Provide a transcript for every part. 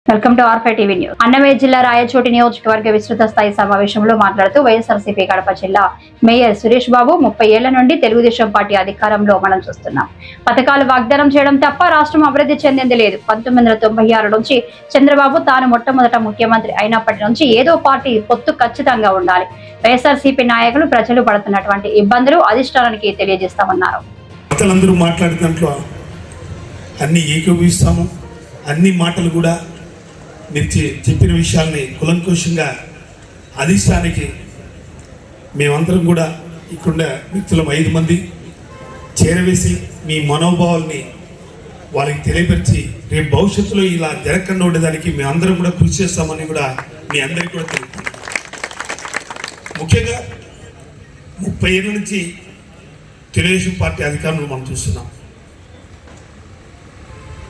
Welcome to R five TV news. Annamayya జిల్లా రాయచోటి నియోజకవర్గ విస్తృత స్థాయి సమావేశంలో మాట్లాడుతూ వైఎస్ఆర్సీపీ కడప జిల్లా మేయర్ సురేష్ బాబు 30 ఏళ్ల నుండి తెలుగుదేశం పార్టీ అధికారంలో మనం చూస్తున్నాం. పథకాలు వాగ్దానం చేయడం తప్ప రాష్ట్రం అభివృద్ధి చెందింది లేదు. 1996 నుంచి చంద్రబాబు తాను మొట్టమొదట ముఖ్యమంత్రి అయినప్పటి నుంచి ఏదో పార్టీ పొత్తు ఖచ్చితంగా ఉండాలి. వైఎస్ఆర్సీపీ నాయకులు ప్రజలు పడుతున్నటువంటి ఇబ్బందులు అధిష్టానానికి తెలియజేస్తామన్నారు. అన్ని మాటలు కూడా మీరు చెప్పిన విషయాల్ని కులంకుశంగా అధిష్టానికి మేమందరం కూడా ఇక్కడ వ్యక్తులం 5 మంది చేరవేసి మీ మనోభావాల్ని వాళ్ళకి తెలియపరిచి రేపు భవిష్యత్తులో ఇలా జరగకుండా ఉండేదానికి మేమందరం కూడా కృషి చేస్తామని కూడా మీ అందరికీ కూడా తెలుపుతాం. ముఖ్యంగా 30 ఏళ్ళ నుంచి తెలుగుదేశం పార్టీ అధికారంలో మనం చూస్తున్నాం.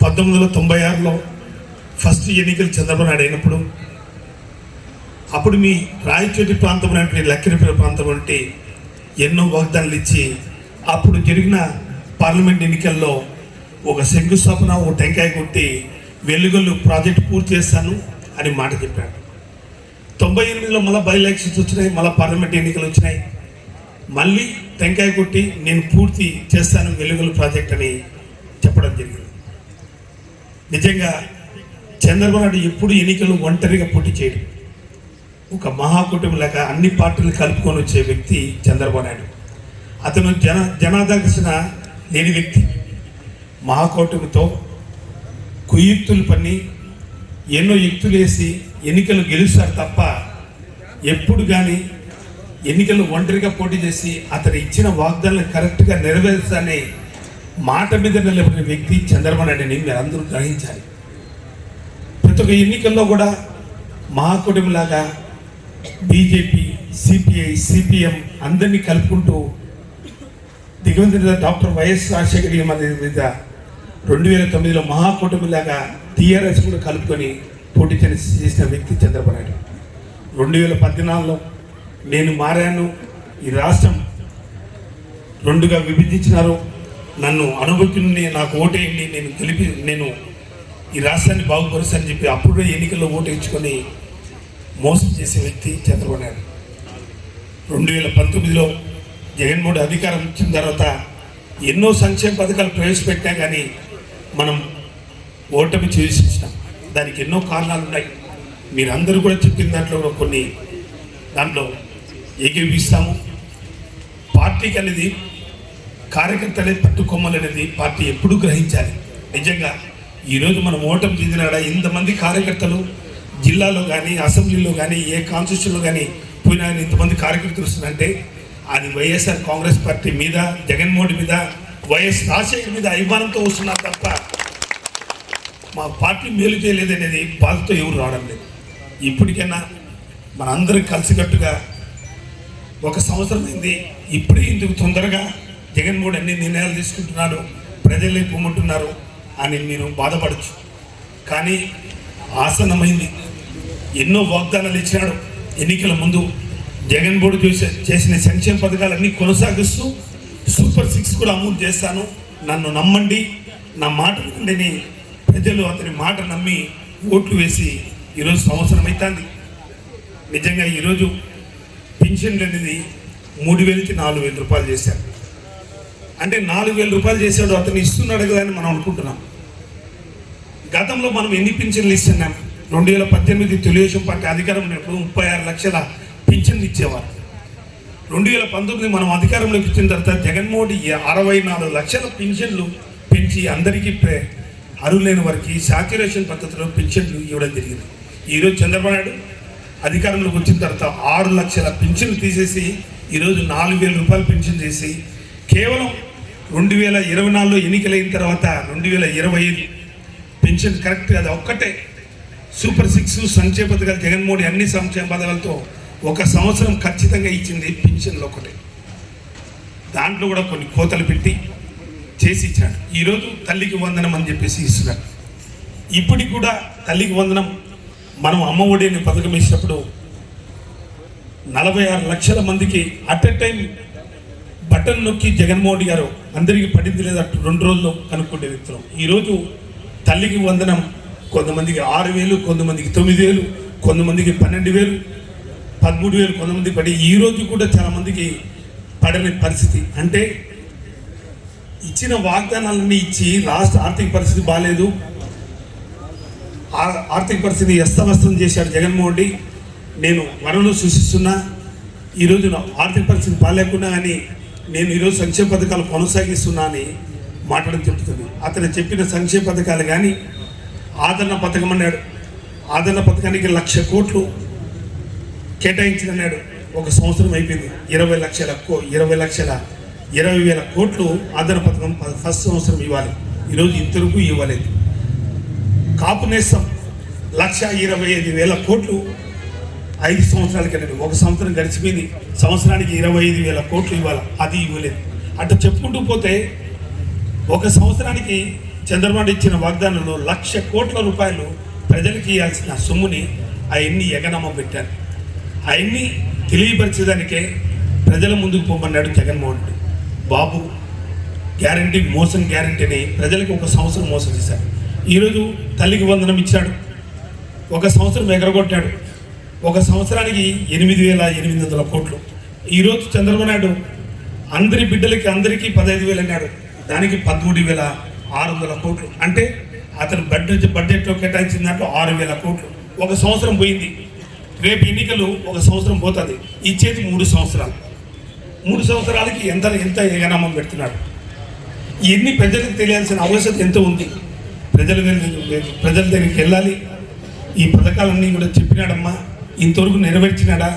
1996లో ఫస్ట్ ఎన్నికలు చంద్రబాబు నాయుడు అయినప్పుడు అప్పుడు మీ రాయచోటి ప్రాంతం లక్కిరిపల్లి ప్రాంతం అంటే ఎన్నో వాగ్దానాలు ఇచ్చి అప్పుడు జరిగిన పార్లమెంట్ ఎన్నికల్లో ఒక శంకుస్థాపన ఒక టెంకాయ కొట్టి వెలుగులు ప్రాజెక్టు పూర్తి చేస్తాను అని మాట చెప్పాడు. 98లో మళ్ళీ బై ఎలక్షన్స్ వచ్చినాయి, మళ్ళీ పార్లమెంట్ ఎన్నికలు వచ్చినాయి. మళ్ళీ టెంకాయ కొట్టి నేను పూర్తి చేస్తాను వెలుగులు ప్రాజెక్ట్ అని చెప్పడం జరిగింది. నిజంగా చంద్రబాబు నాయుడు ఎప్పుడు ఎన్నికలు ఒంటరిగా పోటీ చేయడం, ఒక మహాకుటుంబం లేక అన్ని పార్టీలు కలుపుకొని వచ్చే వ్యక్తి చంద్రబాబు నాయుడు. అతను జనాదర్శన లేని వ్యక్తి. మహాకూటమితో కుయుక్తులు పన్ని ఎన్నో యుక్తులు వేసి ఎన్నికలు గెలుస్తారు తప్ప ఎప్పుడు కానీ ఎన్నికలు ఒంటరిగా పోటీ చేసి అతను ఇచ్చిన వాగ్దానాలు కరెక్ట్గా నెరవేర్చాలని మాట మీద నిలబడిన వ్యక్తి చంద్రబాబు నాయుడుని మీరు అందరూ గ్రహించాలి. ప్రతి ఒక్క ఎన్నికల్లో కూడా మహాకుటుంబంలాగా బీజేపీ, సిపిఐ, సిపిఎం అందరినీ కలుపుకుంటూ దిగవంతుల డాక్టర్ వైఎస్ రాజశేఖర్ మీద 2009లో మహాకుటుంబంలాగా టీఆర్ఎస్ కూడా కలుపుకొని పోటీ చేసిన వ్యక్తి చంద్రబాబు నాయుడు. 2014లో నేను మారాను, ఈ రాష్ట్రం 2గా విభజించినారు, నన్ను అనుభవించి నాకు ఓటేయండి, నేను ఈ రాష్ట్రాన్ని బాగుపరుస్తానని చెప్పి అప్పుడు ఎన్నికల్లో ఓటు ఇచ్చుకొని మోసం చేసే వ్యక్తి చంద్రబాబు నాయుడు. 2019లో జగన్మోహన్ అధికారం ఇచ్చిన తర్వాత ఎన్నో సంక్షేమ పథకాలు ప్రవేశపెట్టినా కానీ మనం ఓటమి చూసినాం. దానికి ఎన్నో కారణాలు ఉన్నాయి. మీరందరూ కూడా చెప్పిన దాంట్లో కొన్ని దాంట్లో ఏకీభవిస్తాము. పార్టీకి అనేది కార్యకర్తలే పట్టుకొమ్మలనేది పార్టీ ఎప్పుడూ గ్రహించాలి. నిజంగా ఈరోజు మనం ఓటమి చెందినాడ ఇంతమంది కార్యకర్తలు జిల్లాలో కానీ అసెంబ్లీలో కానీ ఏ కాన్స్టిట్యూషన్లో కానీ పోయినా ఇంతమంది కార్యకర్తలు వస్తుందంటే అది వైఎస్ఆర్ కాంగ్రెస్ పార్టీ మీద, జగన్మోహన్ మీద, వైఎస్ రాజశేఖర్ మీద అభిమానంతో వస్తున్నారు తప్ప మా పార్టీ మేలు చేయలేదనేది బాధతో ఎవరు రావడం లేదు. ఇప్పటికైనా మనందరం కలిసికట్టుగా 1 సంవత్సరం అయింది, ఇప్పుడే ఇందుకు తొందరగా జగన్మోహన్ అన్ని నిర్ణయాలు తీసుకుంటున్నాడు, ప్రజలే పొమ్మంటున్నారు అని మీరు బాధపడచ్చు. కానీ ఆసన్నమైంది. ఎన్నో వాగ్దానాలు ఇచ్చినాడు. ఎన్నికల ముందు జగన్మోహన్ చేసిన సంక్షేమ పథకాలన్నీ కొనసాగిస్తూ సూపర్ 6 కూడా అమలు చేస్తాను, నన్ను నమ్మండి, నా మాట వినండి. ప్రజలు అతని మాట నమ్మి ఓట్లు వేసి ఈరోజు సంవత్సరం అవుతుంది. నిజంగా ఈరోజు పెన్షన్లు అనేది 3,000కి 4,000 రూపాయలు చేశారు. అంటే 4,000 రూపాయలు చేశాడు, అతను ఇస్తున్నాడు కదా అని మనం అనుకుంటున్నాం. గతంలో మనం ఎన్ని పింఛన్లు ఇస్తున్నాం? 2018 తెలుగుదేశం పార్టీ అధికారం ఉన్నప్పుడు 36 లక్షల పింఛన్లు ఇచ్చేవారు. 2019 మనం అధికారంలోకి ఇచ్చిన తర్వాత జగన్మోహన్ 64 లక్షల పింఛన్లు పెంచి అందరికీ అర్హులైన వారికి సాచ్యురేషన్ పద్ధతిలో పింఛన్లు ఇవ్వడం జరిగింది. ఈరోజు చంద్రబాబు నాయుడు అధికారంలోకి వచ్చిన తర్వాత 6 లక్షల పింఛన్లు తీసేసి ఈరోజు 4,000 రూపాయలు పింఛన్ చేసి కేవలం 2024లో ఎన్నికలైన తర్వాత 2025 పెన్షన్ కరెక్ట్ అది ఒక్కటే సూపర్ 6 సంక్షేమ పథకాలు జగన్మోహన్ అన్ని సంక్షేమ పథకాలతో 1 సంవత్సరం ఖచ్చితంగా ఇచ్చింది పెన్షన్లు ఒకటే. దాంట్లో కూడా కొన్ని కోతలు పెట్టి చేసి ఇచ్చాడు. ఈరోజు తల్లికి వందనం అని చెప్పేసి ఇస్తున్నారు. ఇప్పటికి కూడా తల్లికి వందనం మనం అమ్మ ఒడి అనే పథకం ఇచ్చినప్పుడు 46 లక్షల మందికి అట్ ఎ టైం బటన్ నొక్కి జగన్మోహన్ గారు అందరికీ పడింది లేదా 2 రోజుల్లో కనుక్కుంటే వ్యక్తులు. ఈరోజు తల్లికి వందనం కొంతమందికి 6,000, కొంతమందికి 9,000, కొంతమందికి 12,000, 13,000 కొంతమంది పడి ఈరోజు కూడా చాలా మందికి పడని పరిస్థితి. అంటే ఇచ్చిన వాగ్దానాలన్నీ ఇచ్చి రాష్ట్ర ఆర్థిక పరిస్థితి బాగాలేదు, ఆర్థిక పరిస్థితి అస్తవ్యస్తం చేశాడు జగన్మోహన్ రెడ్డి. నేను వనరులు సృష్టిస్తున్నా, ఈరోజు నా ఆర్థిక పరిస్థితి బాగాలేకున్నా కానీ నేను ఈరోజు సంక్షేమ పథకాలు కొనసాగిస్తున్నా అని మాట్లాడడం చెప్తుంది. అతను చెప్పిన సంక్షేమ పథకాలు కానీ ఆదరణ పథకం అన్నాడు, ఆదరణ పథకానికి 1,00,000 కోట్లు కేటాయించినన్నాడు. ఒక సంవత్సరం అయిపోయింది, 20,00,000 కోట్లు ఆదరణ పథకం ఫస్ట్ సంవత్సరం ఇవ్వాలి, ఈరోజు ఇంతవరకు ఇవ్వలేదు. కాపు నేస్తం 1,25,000 కోట్లు 5 సంవత్సరాలకి అన్నాడు. ఒక సంవత్సరం గడిచిపోయింది, సంవత్సరానికి 25,000 కోట్లు ఇవ్వాలి, అది ఇవ్వలేదు. అట్లా చెప్పుకుంటూ పోతే ఒక సంవత్సరానికి చంద్రబాబు ఇచ్చిన వాగ్దానంలో 1,00,000 కోట్ల రూపాయలు ప్రజలకు ఇవ్వాల్సిన సొమ్ముని అవన్నీ ఎగనమ్మ పెట్టారు. అవన్నీ తెలియపరిచేదానికే ప్రజల ముందుకు పోమన్నాడు జగన్మోహన్ రెడ్డి. బాబు గ్యారంటీ మోసం గ్యారంటీని ప్రజలకు ఒక సంవత్సరం మోసం చేశారు. ఈరోజు తల్లికి వందనం ఇచ్చాడు, ఒక సంవత్సరం ఎగరగొట్టాడు. ఒక సంవత్సరానికి 8,800 కోట్లు. ఈరోజు చంద్రబాబు నాయుడు అందరి బిడ్డలకి అందరికీ 15,000 అన్నాడు, దానికి 13,600 కోట్లు. అంటే అతను బడ్జెట్లో కేటాయించిన దాంట్లో 6,000 కోట్లు. ఒక సంవత్సరం పోయింది, రేపు ఎన్నికలు ఒక సంవత్సరం పోతుంది, ఇచ్చేది 3 సంవత్సరాలు. 3 సంవత్సరాలకి ఎంత ఎగనామం పెడుతున్నాడు. ఇవన్నీ ప్రజలకు తెలియాల్సిన ఆవశ్యకత ఎంతో ఉంది. ప్రజల దగ్గరికి వెళ్ళాలి. ఈ పథకాలన్నీ కూడా చెప్పినాడమ్మా, ఇంతవరకు నెరవేర్చినాడా?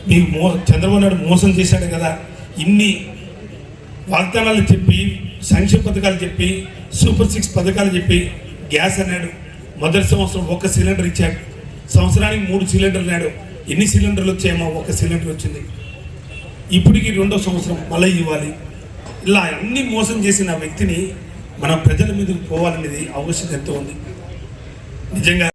మీకు చంద్రబాబు నాయుడు మోసం చేశాడు కదా, ఇన్ని వాగ్దానాలు చెప్పి సంక్షేమ పథకాలు చెప్పి సూపర్ 6 పథకాలు చెప్పి గ్యాస్ అన్నాడు. మొదటి సంవత్సరం 1 సిలిండర్ ఇచ్చాడు, సంవత్సరానికి 3 సిలిండర్లు అన్నాడు. ఎన్ని సిలిండర్లు వచ్చాయేమో? 1 సిలిండర్ వచ్చింది. ఇప్పటికి 2వ సంవత్సరం మళ్ళీ ఇవ్వాలి. ఇలా అన్ని మోసం చేసిన వ్యక్తిని మన ప్రజల మీదకి పోవాలనేది ఆవశ్యకత ఎంతో ఉంది నిజంగా.